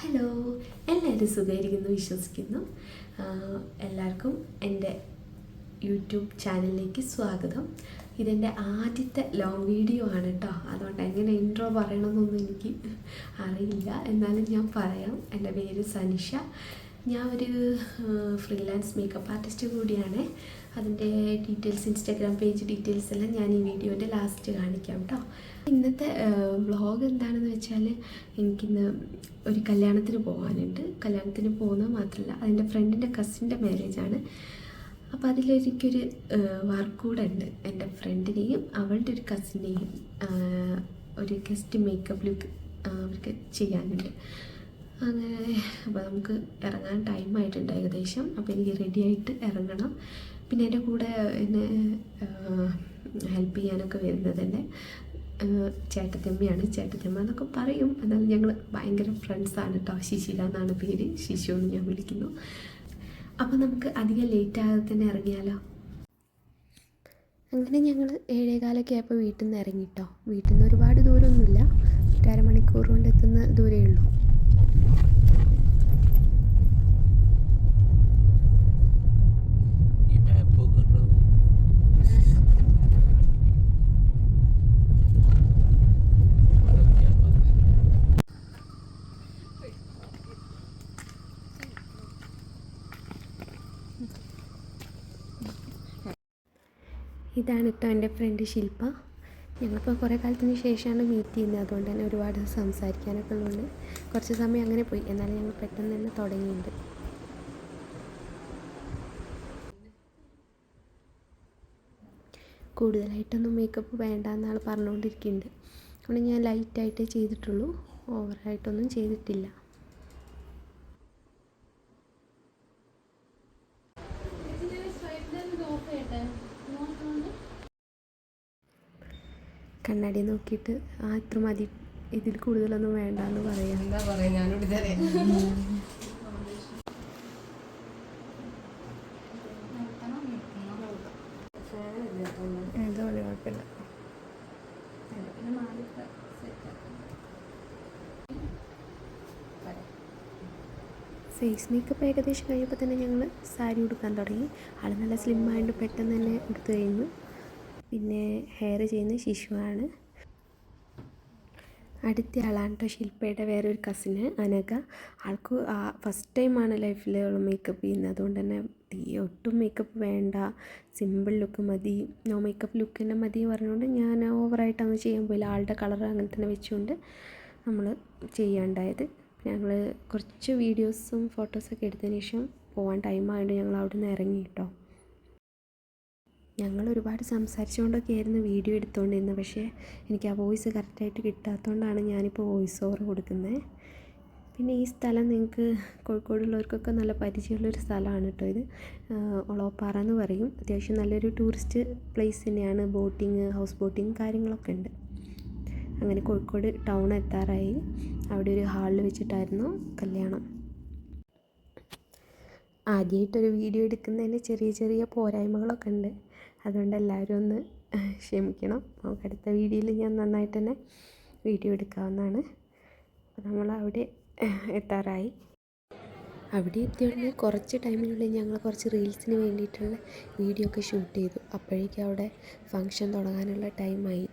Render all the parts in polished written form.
Hello, എല്ലാവരും സുഖമായിരിക്കുന്നു വിശ്വസിക്കുന്നു. എല്ലാവർക്കും എൻ്റെ യൂട്യൂബ് ചാനലിലേക്ക് സ്വാഗതം. ഇതെൻ്റെ ആദ്യത്തെ ലോങ് വീഡിയോ ആണ് കേട്ടോ. അതുകൊണ്ട് എങ്ങനെ ഇൻട്രോ പറയണമെന്നൊന്നും എനിക്ക് അറിയില്ല, എന്നാലും ഞാൻ പറയാം. എൻ്റെ പേര് സനിഷ. ഞാൻ ഒരു ഫ്രീലാൻസ് മേക്കപ്പ് ആർട്ടിസ്റ്റ് കൂടിയാണ്. അതിൻ്റെ ഡീറ്റെയിൽസ്, ഇൻസ്റ്റാഗ്രാം പേജ് ഡീറ്റെയിൽസ് എല്ലാം ഞാൻ ഈ വീഡിയോൻ്റെ ലാസ്റ്റ് കാണിക്കാം കേട്ടോ. ഇന്നത്തെ വ്ളോഗ് എന്താണെന്ന് വെച്ചാൽ, എനിക്കിന്ന് ഒരു കല്യാണത്തിന് പോകാനുണ്ട്. കല്യാണത്തിന് പോകുന്നത് മാത്രമല്ല, അതിൻ്റെ ഫ്രണ്ടിൻ്റെ കസിൻ്റെ മാരേജാണ്. അപ്പോൾ അതിലെനിക്കൊരു വർക്ക് കൂടെ ഉണ്ട്. എൻ്റെ ഫ്രണ്ടിനെയും അവളുടെ ഒരു കസിനെയും ഒരു ഗസ്റ്റ് മേക്കപ്പ് ലുക്ക് അവർക്ക് ചെയ്യാനുണ്ട്. അങ്ങനെ അപ്പോൾ നമുക്ക് ഇറങ്ങാൻ ടൈമായിട്ടുണ്ട് ഏകദേശം. അപ്പോൾ എനിക്ക് റെഡിയായിട്ട് ഇറങ്ങണം. പിന്നെ എൻ്റെ കൂടെ എന്നെ ഹെൽപ്പ് ചെയ്യാനൊക്കെ വരുന്നത് എൻ്റെ ചേട്ടത്തിയമ്മയാണ്. ചേട്ടത്തിയമ്മ എന്നൊക്കെ പറയും, എന്നാലും ഞങ്ങൾ ഭയങ്കര ഫ്രണ്ട്സാണ് കേട്ടോ. ശിശില എന്നാണ് പേര്, ശിശു എന്ന് ഞാൻ വിളിക്കുന്നു. അപ്പോൾ നമുക്ക് അധികം ലേറ്റ് ആകാതെ തന്നെ ഇറങ്ങിയാലോ. അങ്ങനെ ഞങ്ങൾ 7:15 ആയപ്പോൾ വീട്ടിൽ നിന്ന് ഇറങ്ങിട്ടോ. വീട്ടിൽ നിന്ന് ഒരുപാട് ദൂരമൊന്നുമില്ല, 1.5 മണിക്കൂർ കൊണ്ട് എത്തുന്ന ദൂരമേ ഉള്ളൂ. ഇതാണ് കേട്ടോ എൻ്റെ ഫ്രണ്ട് ശില്പ. ഞങ്ങളിപ്പോൾ കുറേ കാലത്തിന് ശേഷമാണ് മീറ്റ് ചെയ്യുന്നത്. അതുകൊണ്ട് തന്നെ ഒരുപാട് സംസാരിക്കാനൊക്കെ ഉള്ളതുകൊണ്ട് കുറച്ച് സമയം അങ്ങനെ പോയി. എന്നാലും ഞങ്ങൾ പെട്ടെന്ന് തന്നെ തുടങ്ങിയിട്ടുണ്ട്. കൂടുതലായിട്ടൊന്നും മേക്കപ്പ് വേണ്ട എന്നാൾ പറഞ്ഞുകൊണ്ടിരിക്കുന്നുണ്ട്. അതുകൊണ്ട് ഞാൻ ലൈറ്റായിട്ടേ ചെയ്തിട്ടുള്ളൂ, ഓവറായിട്ടൊന്നും ചെയ്തിട്ടില്ല. കണ്ണാടി നോക്കിയിട്ട് ഇത്ര മതി, ഇതിൽ കൂടുതലൊന്നും വേണ്ടെന്ന് പറയാം. എന്താ പറയാ, ഞാനിവിടെ കുഴപ്പമില്ല. ഫേസ് മേക്കപ്പ് ഏകദേശം കഴിയുമ്പോൾ തന്നെ ഞങ്ങൾ സാരി ഉടുക്കാൻ തുടങ്ങി. ആൾ നല്ല സ്ലിം ആയതുകൊണ്ട് പെട്ടെന്ന് തന്നെ എടുത്തു കഴിഞ്ഞു. പിന്നെ ഹെയർ ചെയ്യുന്ന ശിശുവാണ്. അടുത്ത ആളാണ് കേട്ടോ ശില്പയുടെ വേറൊരു കസിന് അനഘ. ആൾക്ക് ഫസ്റ്റ് ടൈമാണ് ലൈഫിൽ മേക്കപ്പ് ചെയ്യുന്നത്. അതുകൊണ്ട് തന്നെ ഒട്ടും മേക്കപ്പ് വേണ്ട, സിമ്പിൾ ലുക്ക് മതി, നോ മേക്കപ്പ് ലുക്ക് തന്നെ മതി പറഞ്ഞുകൊണ്ട് ഞാൻ ഓവറായിട്ട് അങ്ങ് ചെയ്യാൻ പോയില്ല. ആളുടെ കളർ അങ്ങനെ തന്നെ വെച്ചുകൊണ്ട് നമ്മൾ ചെയ്യാണ്ടായത്. ഞങ്ങൾ കുറച്ച് വീഡിയോസും ഫോട്ടോസൊക്കെ എടുത്തതിന് ശേഷം പോകാൻ ടൈമായതുകൊണ്ട് ഞങ്ങൾ അവിടെ നിന്ന് ഇറങ്ങി കേട്ടോ. ഞങ്ങൾ ഒരുപാട് സംസാരിച്ചുകൊണ്ടൊക്കെ ആയിരുന്നു വീഡിയോ എടുത്തുകൊണ്ടിരുന്നത്. പക്ഷേ എനിക്ക് ആ വോയിസ് കറക്റ്റായിട്ട് കിട്ടാത്തതുകൊണ്ടാണ് ഞാനിപ്പോൾ വോയിസ് ഓവർ കൊടുക്കുന്നത്. പിന്നെ ഈ സ്ഥലം നിങ്ങൾക്ക് കോഴിക്കോടുള്ളവർക്കൊക്കെ നല്ല പരിചയമുള്ളൊരു സ്ഥലമാണ് കേട്ടോ. ഇത് ഒളോപ്പാറ എന്ന് പറയും. അത്യാവശ്യം നല്ലൊരു ടൂറിസ്റ്റ് പ്ലേസ് തന്നെയാണ്. ബോട്ടിങ്, ഹൗസ് ബോട്ടിങ് കാര്യങ്ങളൊക്കെ ഉണ്ട്. അങ്ങനെ കോഴിക്കോട് ടൗൺ എത്താറായി. അവിടെ ഒരു ഹാളിൽ വെച്ചിട്ടായിരുന്നു കല്യാണം. ആദ്യമായിട്ടൊരു വീഡിയോ എടുക്കുന്നതിന് ചെറിയ ചെറിയ പോരായ്മകളൊക്കെ ഉണ്ട്. അതുകൊണ്ട് എല്ലാവരും ഒന്ന് ക്ഷമിക്കണം. നമുക്ക് അടുത്ത വീഡിയോയിൽ ഞാൻ നന്നായിട്ട് തന്നെ വീഡിയോ എടുക്കാവുന്നതാണ്. നമ്മൾ അവിടെ എത്താറായി. അവിടെ എത്തിയോണ്ട് കുറച്ച് ടൈമിനുള്ളിൽ ഞങ്ങൾ കുറച്ച് റീൽസിന് വേണ്ടിയിട്ടുള്ള വീഡിയോ ഒക്കെ ഷൂട്ട് ചെയ്തു. അപ്പോഴേക്കും അവിടെ ഫങ്ഷൻ തുടങ്ങാനുള്ള ടൈമായി.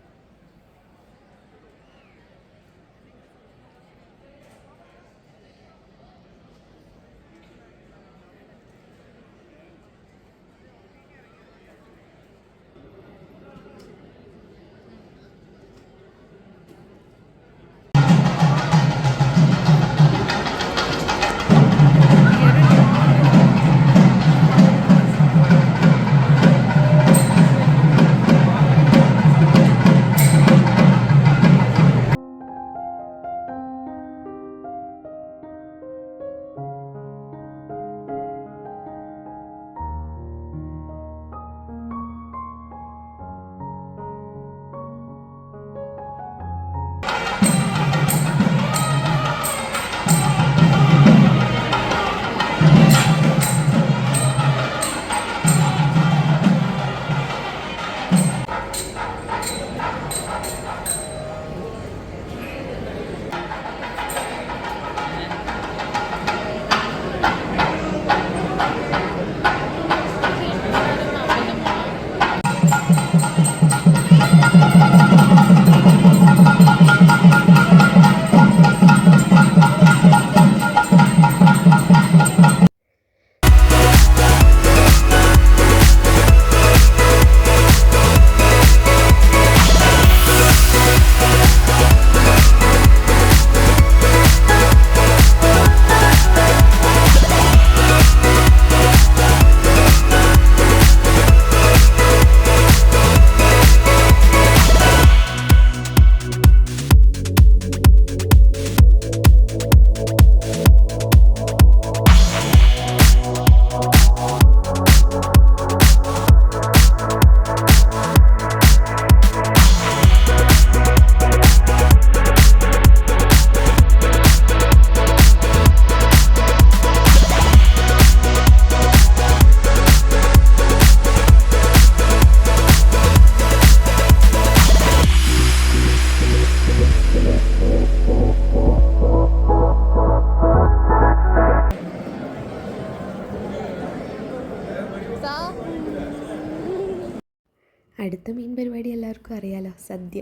എല്ലാവർക്കും അറിയാലോ സദ്യ,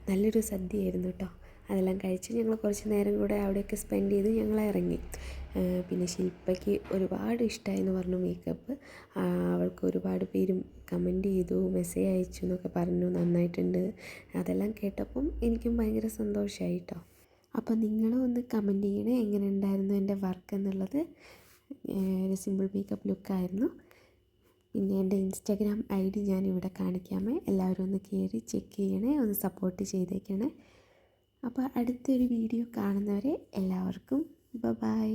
നല്ലൊരു സദ്യയായിരുന്നു കേട്ടോ. അതെല്ലാം കഴിച്ച് ഞങ്ങൾ കുറച്ച് നേരം കൂടെ അവിടെയൊക്കെ സ്പെൻഡ് ചെയ്ത് ഞങ്ങൾ ഇറങ്ങി. പിന്നെ ശില്പയ്ക്ക് ഒരുപാട് ഇഷ്ടമായെന്ന് പറഞ്ഞു മേക്കപ്പ്. അവൾക്ക് ഒരുപാട് പേരും കമൻറ്റ് ചെയ്തു, മെസ്സേജ് അയച്ചു എന്നൊക്കെ പറഞ്ഞു, നന്നായിട്ടുണ്ട്. അതെല്ലാം കേട്ടപ്പം എനിക്കും ഭയങ്കര സന്തോഷമായി കേട്ടോ. അപ്പോൾ നിങ്ങളും ഒന്ന് കമൻറ്റ് ചെയ്യണേ എങ്ങനെ ഉണ്ടായിരുന്നു എൻ്റെ വർക്ക് എന്നുള്ളത്. ഒരു സിമ്പിൾ മേക്കപ്പ് ലുക്കായിരുന്നു. പിന്നെ എൻ്റെ ഇൻസ്റ്റാഗ്രാം ID ഞാനിവിടെ കാണിക്കാമേ, എല്ലാവരും ഒന്ന് കയറി ചെക്ക് ചെയ്യണേ, ഒന്ന് സപ്പോർട്ട് ചെയ്തേക്കണേ. അപ്പോൾ അടുത്തൊരു വീഡിയോ കാണുന്നവരെ എല്ലാവർക്കും ബൈ.